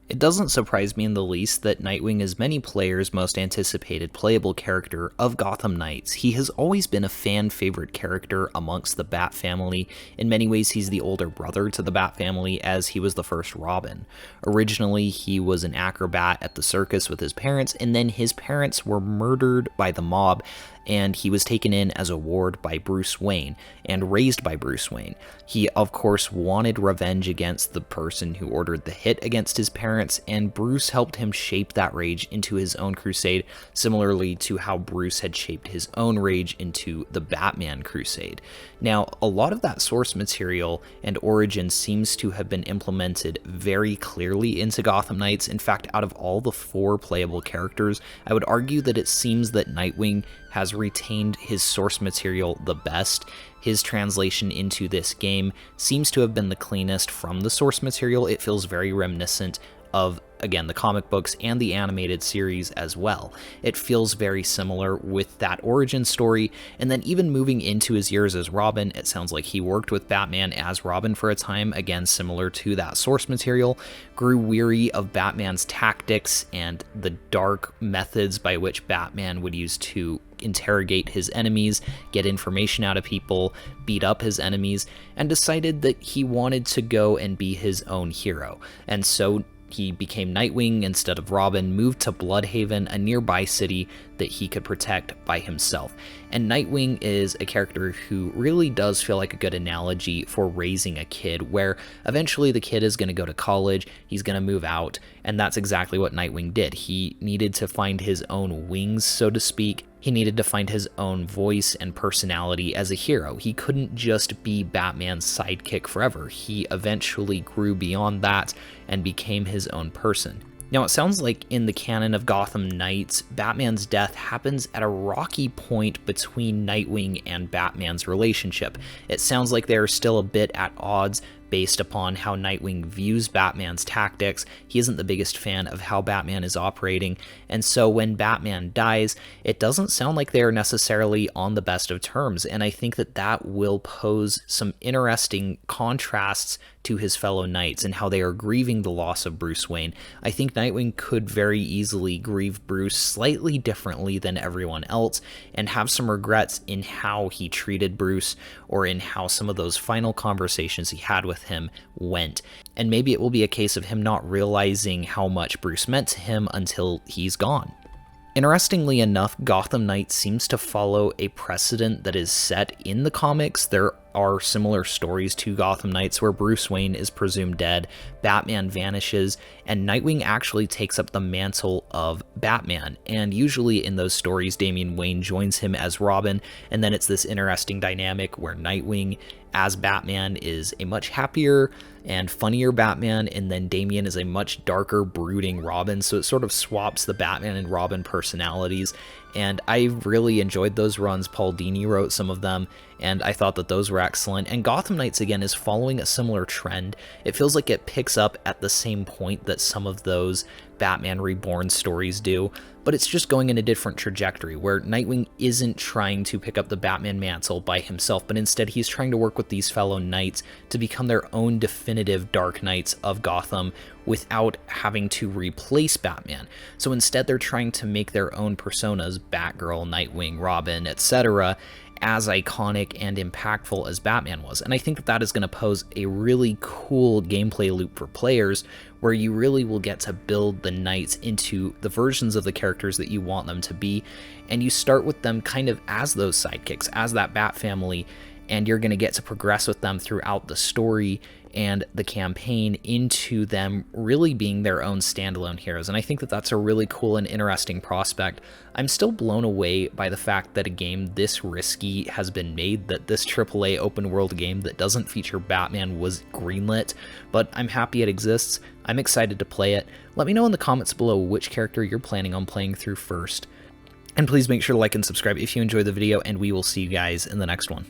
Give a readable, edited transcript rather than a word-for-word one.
It doesn't surprise me in the least that Nightwing is many players' most anticipated playable character of Gotham Knights. He has always been a fan favorite character amongst the Bat family. In many ways, he's the older brother to the Bat family, as he was the first Robin. Originally, he was an acrobat at the circus with his parents, and then his parents were murdered by the mob, and he was taken in as a ward by Bruce Wayne and raised by Bruce Wayne. He, of course, wanted revenge against the person who ordered the hit against his parents, and Bruce helped him shape that rage into his own crusade, similarly to how Bruce had shaped his own rage into the Batman crusade. Now, a lot of that source material and origin seems to have been implemented very clearly into Gotham Knights. In fact, out of all the 4 playable characters, I would argue that it seems that Nightwing has retained his source material the best. His translation into this game seems to have been the cleanest from the source material. It feels very reminiscent of, again, the comic books and the animated series as well. It feels very similar with that origin story, and then even moving into his years as Robin, it sounds like he worked with Batman as Robin for a time, again similar to that source material, grew weary of Batman's tactics and the dark methods by which Batman would use to interrogate his enemies, get information out of people, beat up his enemies, and decided that he wanted to go and be his own hero. And so he became Nightwing instead of Robin, moved to Bloodhaven, a nearby city that he could protect by himself. And Nightwing is a character who really does feel like a good analogy for raising a kid, where eventually the kid is going to go to college, he's going to move out, and that's exactly what Nightwing did. He needed to find his own wings, so to speak. He needed to find his own voice and personality as a hero. He couldn't just be Batman's sidekick forever. He eventually grew beyond that and became his own person. Now, it sounds like in the canon of Gotham Knights, Batman's death happens at a rocky point between Nightwing and Batman's relationship. It sounds like they are still a bit at odds based upon how Nightwing views Batman's tactics. He isn't the biggest fan of how Batman is operating, and so when Batman dies, it doesn't sound like they are necessarily on the best of terms, and I think that that will pose some interesting contrasts to his fellow Knights and how they are grieving the loss of Bruce Wayne. I think Nightwing could very easily grieve Bruce slightly differently than everyone else and have some regrets in how he treated Bruce or in how some of those final conversations he had with him went. And maybe it will be a case of him not realizing how much Bruce meant to him until he's gone. Interestingly enough, Gotham Knights seems to follow a precedent that is set in the comics. There are similar stories to Gotham Knights where Bruce Wayne is presumed dead, Batman vanishes, and Nightwing actually takes up the mantle of Batman. And usually in those stories, Damian Wayne joins him as Robin, and then it's this interesting dynamic where Nightwing as Batman is a much happier and funnier Batman, and then Damian is a much darker, brooding Robin, so it sort of swaps the Batman and Robin personalities, and I really enjoyed those runs. Paul Dini wrote some of them, and I thought that those were excellent, and Gotham Knights, again, is following a similar trend. It feels like it picks up at the same point that some of those Batman Reborn stories do, but it's just going in a different trajectory, where Nightwing isn't trying to pick up the Batman mantle by himself, but instead he's trying to work with these fellow Knights to become their own definitive Dark Knights of Gotham without having to replace Batman. So instead they're trying to make their own personas, Batgirl, Nightwing, Robin, etc., as iconic and impactful as Batman was. And I think that that is going to pose a really cool gameplay loop for players, where you really will get to build the Knights into the versions of the characters that you want them to be, and you start with them kind of as those sidekicks, as that Bat family, and you're going to get to progress with them throughout the story and the campaign into them really being their own standalone heroes. And I think that that's a really cool and interesting prospect. I'm still blown away by the fact that a game this risky has been made, that this AAA open world game that doesn't feature Batman was greenlit, but I'm happy it exists. I'm excited to play it. Let me know in the comments below which character you're planning on playing through first. And please make sure to like and subscribe if you enjoyed the video, and we will see you guys in the next one.